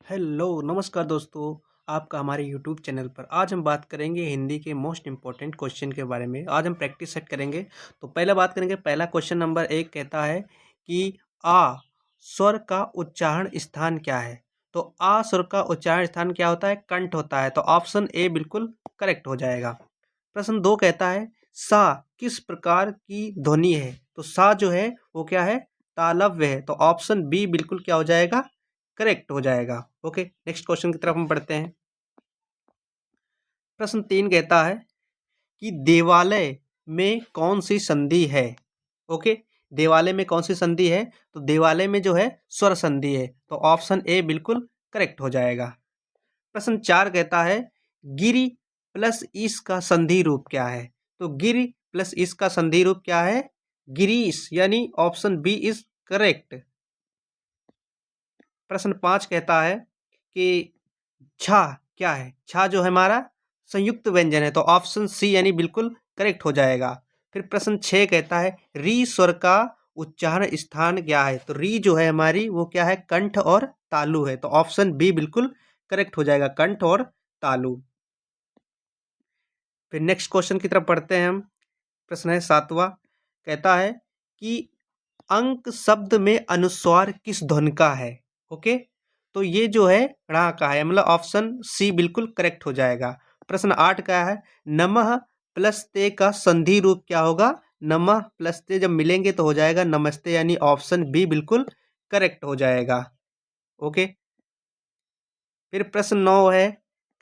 Hello, नमस्कार दोस्तों, आपका हमारे यूट्यूब चैनल पर। आज हम बात करेंगे हिंदी के मोस्ट इम्पोर्टेंट क्वेश्चन के बारे में। आज हम प्रैक्टिस सेट करेंगे। तो पहला बात करेंगे, पहला क्वेश्चन नंबर 1 कहता है कि आ स्वर का उच्चारण स्थान क्या है? तो आ स्वर का उच्चारण स्थान क्या होता है? कंठ होता है। तो ऑप्शन ए बिल्कुल करेक्ट हो जाएगा। प्रश्न 2 कहता है सा किस प्रकार की ध्वनि है? तो सा जो है वो क्या है? तालव्य है। तो ऑप्शन बी बिल्कुल क्या हो जाएगा? करेक्ट हो जाएगा। ओके, नेक्स्ट क्वेश्चन की तरफ हम बढ़ते हैं। प्रश्न 3 कहता है कि देवालय में कौन सी संधि है? ओके, देवालय में कौन सी संधि है? तो देवालय में जो है स्वर संधि है। तो ऑप्शन ए बिल्कुल करेक्ट हो जाएगा। प्रश्न 4 कहता है गिरि प्लस ईस का संधि रूप क्या है? तो गिरि प्लस ईस का संधि रूप क्या है? गिरीश, यानी ऑप्शन बी इज करेक्ट। प्रश्न 5 कहता है कि छा क्या है? छा जो है हमारा संयुक्त व्यंजन है। तो ऑप्शन सी यानी बिल्कुल करेक्ट हो जाएगा। फिर प्रश्न 6 कहता है री स्वर का उच्चारण स्थान क्या है? तो री जो है हमारी वो क्या है? कंठ और तालु है। तो ऑप्शन बी बिल्कुल करेक्ट हो जाएगा, कंठ और तालु। फिर नेक्स्ट क्वेश्चन की तरफ पढ़ते हैं हम। प्रश्न है 7वां, कहता है कि अंक शब्द में अनुस्वार किस ध्वनि का है? ओके, तो ये जो है ड़ा का है, मतलब ऑप्शन सी बिल्कुल करेक्ट हो जाएगा। प्रश्न 8 का है नमः प्लस ते का संधि रूप क्या होगा? नमः प्लस ते जब मिलेंगे तो हो जाएगा नमस्ते, यानी ऑप्शन बी बिल्कुल करेक्ट हो जाएगा। ओके, फिर प्रश्न 9 है,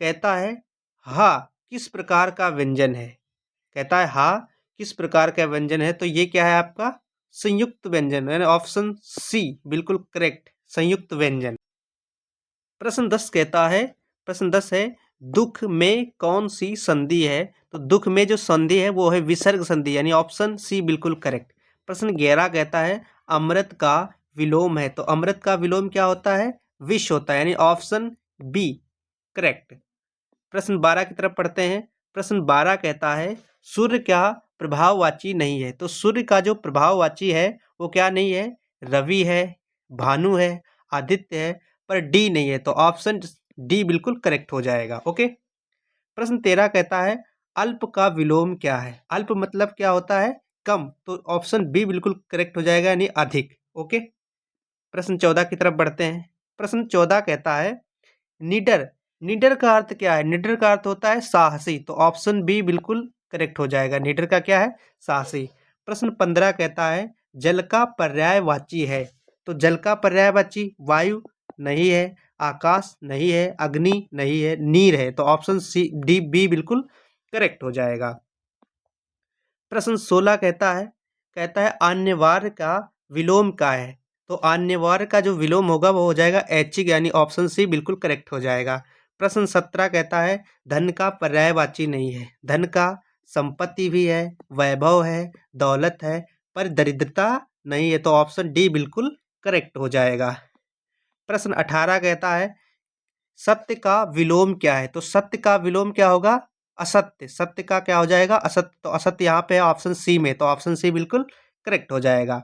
कहता है हा किस प्रकार का व्यंजन है? कहता है हा किस प्रकार का व्यंजन है? तो ये क्या है आपका? संयुक्त व्यंजन, यानी ऑप्शन सी बिल्कुल करेक्ट, संयुक्त व्यंजन। प्रश्न 10 कहता है, प्रश्न 10 है दुख में कौन सी संधि है? तो दुख में जो संधि है वो है विसर्ग संधि, यानी ऑप्शन सी बिल्कुल करेक्ट। प्रश्न 11 कहता है अमृत का विलोम है। तो अमृत का विलोम क्या होता है? विष होता है, यानी ऑप्शन बी करेक्ट। प्रश्न 12 की तरफ पढ़ते हैं। प्रश्न 12 कहता है सूर्य क्या प्रभाववाची नहीं है? तो सूर्य का जो प्रभाववाची है वो क्या नहीं है? रवि है, भानु है, आदित्य है, पर डी नहीं है। तो ऑप्शन डी बिल्कुल करेक्ट हो जाएगा। ओके, प्रश्न 13 कहता है अल्प का विलोम क्या है? अल्प मतलब क्या होता है? कम। तो ऑप्शन बी बिल्कुल करेक्ट हो जाएगा, यानी अधिक। ओके, प्रश्न 14 की तरफ बढ़ते हैं। प्रश्न 14 कहता है निडर, निडर का अर्थ क्या है? निडर का अर्थ होता है साहसी। तो ऑप्शन बी बिल्कुल करेक्ट हो जाएगा, निडर का क्या है? साहसी। प्रश्न 15 कहता है जल का पर्यायवाची है। तो जल का पर्यायवाची वायु नहीं है, आकाश नहीं है, अग्नि नहीं है, नीर है। तो ऑप्शन सी डी बी बिल्कुल करेक्ट हो जाएगा। प्रश्न 16 कहता है अन्यवार्य का विलोम क्या है? तो अन्यवार्य का जो विलोम होगा वो हो जाएगा ऐच्छिक, यानी ऑप्शन सी बिल्कुल करेक्ट हो जाएगा। प्रश्न 17 कहता है धन का पर्यायवाची नहीं है। धन का संपत्ति भी है, वैभव है, दौलत है, पर दरिद्रता नहीं है। तो ऑप्शन डी बिल्कुल करेक्ट हो जाएगा। प्रश्न 18 कहता है सत्य का विलोम क्या है? तो सत्य का विलोम क्या होगा? असत्य। सत्य का क्या हो जाएगा? असत्य। तो असत्य यहाँ पे है ऑप्शन सी में। तो ऑप्शन सी बिल्कुल करेक्ट हो जाएगा।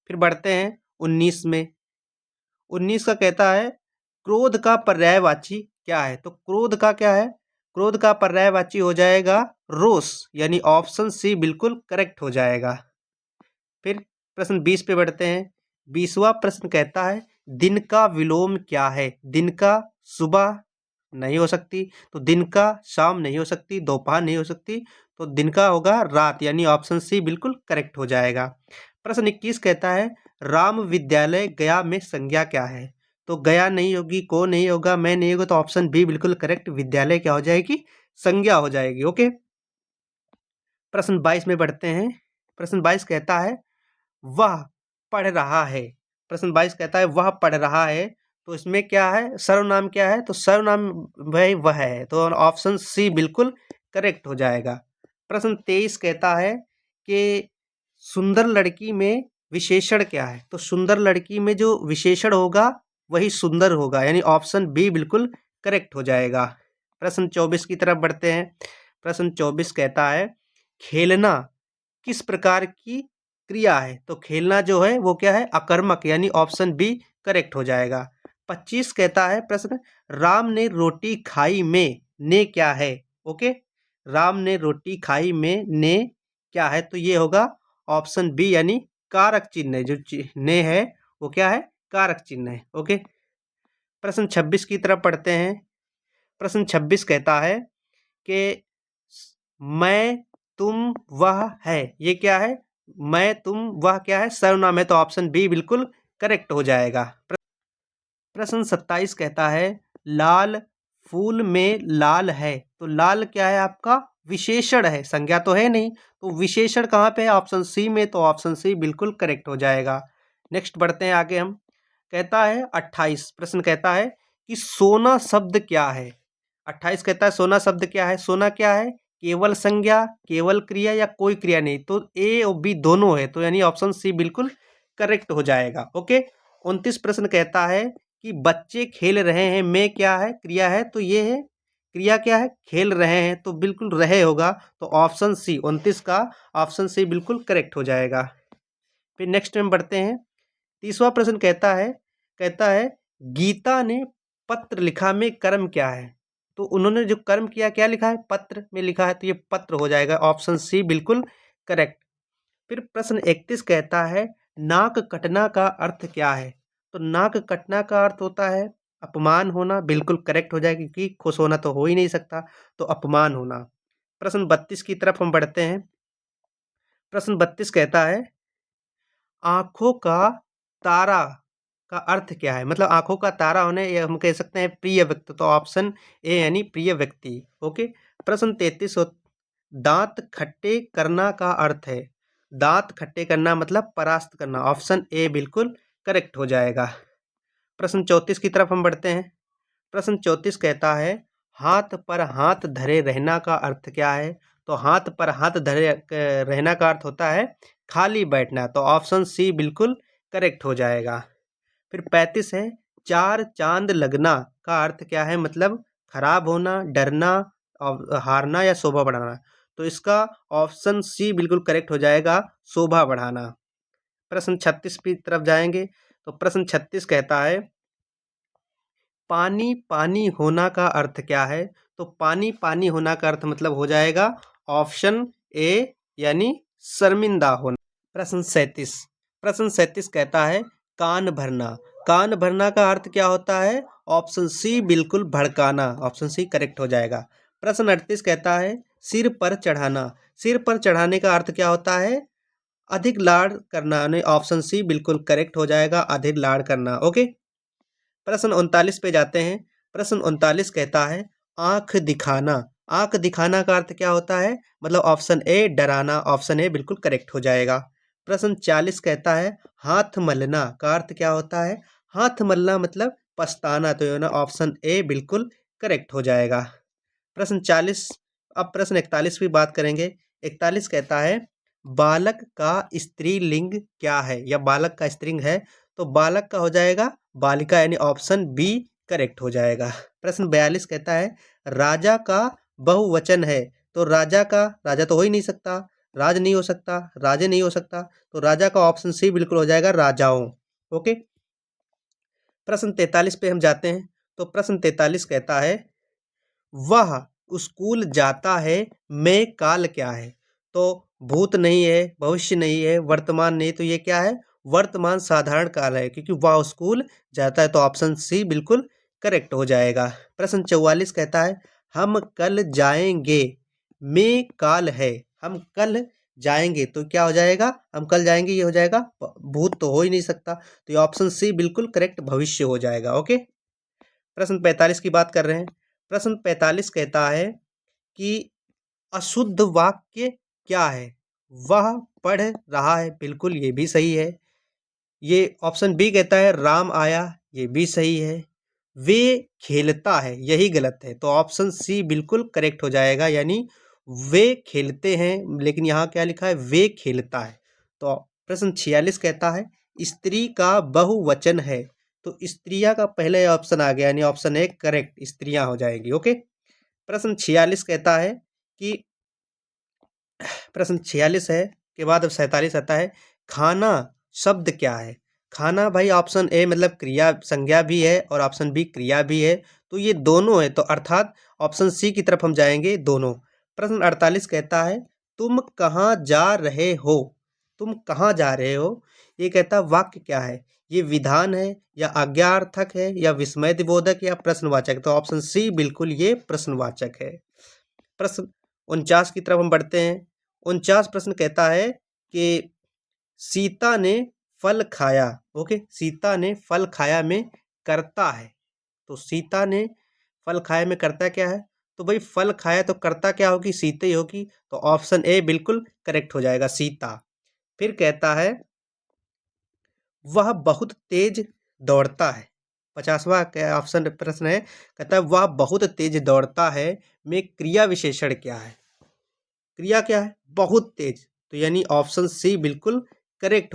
फिर बढ़ते हैं 19 में। 19 का कहता है क्रोध का पर्यायवाची क्या है? तो क्रोध का क्या है? क्रोध का पर्यायवाची हो जाएगा रोष, यानी ऑप्शन सी बिल्कुल करेक्ट हो जाएगा। फिर प्रश्न 20 पे बढ़ते हैं। 20वां प्रश्न कहता है दिन का विलोम क्या है? दिन का सुबह नहीं हो सकती, तो दिन का शाम नहीं हो सकती, दोपहर नहीं हो सकती, तो दिन का होगा रात, यानी ऑप्शन सी बिल्कुल करेक्ट हो जाएगा। प्रश्न 21 कहता है राम विद्यालय गया में संज्ञा क्या है? तो गया नहीं होगी, को नहीं होगा, मैं नहीं होगा, तो ऑप्शन बी बिल्कुल करेक्ट, विद्यालय क्या हो जाएगी? संज्ञा हो जाएगी। ओके, प्रश्न 22 में बढ़ते हैं। प्रश्न 22 कहता है वह पढ़ रहा है। प्रश्न 22 कहता है वह पढ़ रहा है, तो इसमें क्या है? सर्वनाम क्या है? तो सर्वनाम भाई वह है। तो ऑप्शन सी बिल्कुल करेक्ट हो जाएगा। प्रश्न 23 कहता है कि सुंदर लड़की में विशेषण क्या है? तो सुंदर लड़की में जो विशेषण होगा वही सुंदर होगा, यानी ऑप्शन बी बिल्कुल करेक्ट हो जाएगा। प्रश्न 24 की तरफ बढ़ते हैं। प्रश्न 24 कहता है खेलना किस प्रकार की क्रिया है? तो खेलना जो है वो क्या है? अकर्मक, यानी ऑप्शन बी करेक्ट हो जाएगा। 25 कहता है प्रश्न, राम ने रोटी खाई में ने क्या है? ओके, राम ने रोटी खाई में ने क्या है? तो ये होगा ऑप्शन बी यानी कारक चिन्ह है। जो ने है वो क्या है? कारक चिन्ह है। ओके, प्रश्न 26 की तरफ पढ़ते हैं। प्रश्न 26 कहता है कि मैं तुम वह है, ये क्या है? मैं तुम वह क्या है? सर्वनाम है, तो ऑप्शन बी बिल्कुल करेक्ट हो जाएगा। प्रश्न 27 कहता है लाल फूल में लाल है, तो लाल क्या है आपका? विशेषण है, संज्ञा तो है नहीं, तो विशेषण कहाँ पे है? ऑप्शन सी में, तो ऑप्शन सी बिल्कुल करेक्ट हो जाएगा। नेक्स्ट बढ़ते हैं आगे हम। कहता है 28 प्रश्न कहता है कि सोना शब्द क्या है? 28 कहता है सोना शब्द क्या है? सोना क्या है? केवल संज्ञा, केवल क्रिया या कोई क्रिया नहीं, तो ए और बी दोनों है, तो यानी ऑप्शन सी बिल्कुल करेक्ट हो जाएगा। ओके, 29 प्रश्न कहता है कि बच्चे खेल रहे हैं में क्या है? क्रिया है, तो ये है क्रिया क्या है? खेल रहे हैं, तो बिल्कुल रहे होगा, तो ऑप्शन सी 29 का ऑप्शन सी बिल्कुल करेक्ट हो जाएगा। फिर नेक्स्ट में बढ़ते हैं। 30वां प्रश्न कहता है गीता ने पत्र लिखा में कर्म क्या है? तो उन्होंने जो कर्म किया क्या लिखा है? पत्र में लिखा है, तो ये पत्र हो जाएगा, ऑप्शन सी बिल्कुल करेक्ट। फिर प्रश्न 31 कहता है नाक कटना का अर्थ क्या है? तो नाक कटना का अर्थ होता है अपमान होना, बिल्कुल करेक्ट हो जाएगा, क्योंकि खुश होना तो हो ही नहीं सकता, तो अपमान होना। प्रश्न 32 की तरफ हम बढ़ते हैं। प्रश्न 32 कहता है आंखों का तारा का अर्थ क्या है? मतलब आंखों का तारा होने, ये हम कह सकते हैं प्रिय व्यक्ति, तो ऑप्शन ए यानी प्रिय व्यक्ति। ओके, प्रश्न 33 दांत खट्टे करना का अर्थ है? दांत खट्टे करना मतलब परास्त करना, ऑप्शन ए बिल्कुल करेक्ट हो जाएगा। प्रश्न 34 की तरफ हम बढ़ते हैं। प्रश्न 34 कहता है हाथ पर हाथ धरे रहना का अर्थ क्या है? तो हाथ पर हाथ धरे रहना का अर्थ होता है खाली बैठना, तो ऑप्शन सी बिल्कुल करेक्ट हो जाएगा। फिर 35 है चार चांद लगना का अर्थ क्या है? मतलब खराब होना, डरना, हारना या शोभा बढ़ाना, तो इसका ऑप्शन सी बिल्कुल करेक्ट हो जाएगा, शोभा बढ़ाना। प्रश्न 36 की तरफ जाएंगे, तो प्रश्न 36 कहता है पानी पानी होना का अर्थ क्या है? तो पानी पानी होना का अर्थ मतलब हो जाएगा ऑप्शन ए यानी शर्मिंदा होना। प्रश्न 37 कहता है कान भरना। कान भरना का अर्थ क्या होता है? ऑप्शन सी बिल्कुल भड़काना, ऑप्शन सी करेक्ट हो जाएगा। प्रश्न 38 कहता है सिर पर चढ़ाना। सिर पर चढ़ाने का अर्थ क्या होता है? अधिक लाड़ करना, यानी ऑप्शन सी बिल्कुल करेक्ट हो जाएगा, अधिक लाड़ करना। ओके, प्रश्न 39 पे जाते हैं। प्रश्न 39 कहता है आंख दिखाना। आंख दिखाना का अर्थ क्या होता है? मतलब ऑप्शन ए डराना, ऑप्शन ए बिल्कुल करेक्ट हो जाएगा। प्रश्न 40 कहता है हाथ मलना का अर्थ क्या होता है? हाथ मलना मतलब पछताना, तो ना ऑप्शन ए बिल्कुल करेक्ट हो जाएगा। प्रश्न 40। अब प्रश्न 41 की बात करेंगे। 41 कहता है बालक का स्त्रीलिंग क्या है, या बालक का स्त्रीलिंग है? तो बालक का हो जाएगा बालिका, यानी ऑप्शन बी करेक्ट हो जाएगा। प्रश्न 42 कहता है राजा का बहुवचन है, तो राजा का राजा तो हो ही नहीं सकता, राज नहीं हो सकता, राजे नहीं हो सकता, तो राजा का ऑप्शन सी बिल्कुल हो जाएगा राजाओं। ओके, प्रश्न 43 पे हम जाते हैं। तो प्रश्न 43 कहता है वह स्कूल जाता है में काल क्या है? तो भूत नहीं है, भविष्य नहीं है, वर्तमान नहीं, तो ये क्या है? वर्तमान साधारण काल है, क्योंकि वह स्कूल जाता है, तो ऑप्शन सी बिल्कुल करेक्ट हो जाएगा। प्रश्न 44 कहता है हम कल जाएंगे में काल है। हम कल जाएंगे, तो क्या हो जाएगा? हम कल जाएंगे, ये हो जाएगा भूत तो हो ही नहीं सकता, तो ये ऑप्शन सी बिल्कुल करेक्ट भविष्य हो जाएगा। ओके, प्रश्न 45 की बात कर रहे हैं। प्रश्न 45 कहता है कि अशुद्ध वाक्य क्या है? वह पढ़ रहा है, बिल्कुल ये भी सही है। ये ऑप्शन बी कहता है राम आया, ये भी सही है। वे खेलता है, यही गलत है, तो ऑप्शन सी बिल्कुल करेक्ट हो जाएगा, यानी वे खेलते हैं, लेकिन यहाँ क्या लिखा है? वे खेलता है। तो प्रश्न 46 कहता है स्त्री का बहुवचन है, तो स्त्रियां का पहले ऑप्शन आ गया, यानी ऑप्शन ए करेक्ट, स्त्रियां हो जाएंगी। ओके, प्रश्न 46 कहता है कि प्रश्न 46 है के बाद अब 47 आता है खाना शब्द क्या है? खाना भाई ऑप्शन ए मतलब क्रिया संज्ञा भी है और ऑप्शन बी क्रिया भी है, तो ये दोनों है, तो अर्थात ऑप्शन सी की तरफ हम जाएंगे दोनों। प्रश्न 48 कहता है तुम कहाँ जा रहे हो? तुम कहाँ जा रहे हो? ये कहता है वाक्य क्या है? ये विधान है या आज्ञार्थक है या विस्मय दिबोधक या प्रश्नवाचक? तो ऑप्शन सी बिल्कुल ये प्रश्नवाचक है। प्रश्न 49 की तरफ हम बढ़ते हैं। 49 प्रश्न कहता है कि सीता ने फल खाया। ओके, सीता ने फल खाया में करता है, तो सीता ने फल खाया में करता क्या है? तो भाई फल खाया तो करता क्या होगी? सीता ही होगी, तो ऑप्शन ए बिल्कुल करेक्ट हो जाएगा, सीता। फिर कहता है वह बहुत तेज दौड़ता है। 50वां क्या ऑप्शन प्रश्न है, कहता है वह बहुत तेज दौड़ता है में क्रिया विशेषण क्या है? क्रिया क्या है? बहुत तेज, तो यानी ऑप्शन सी बिल्कुल करेक्ट हो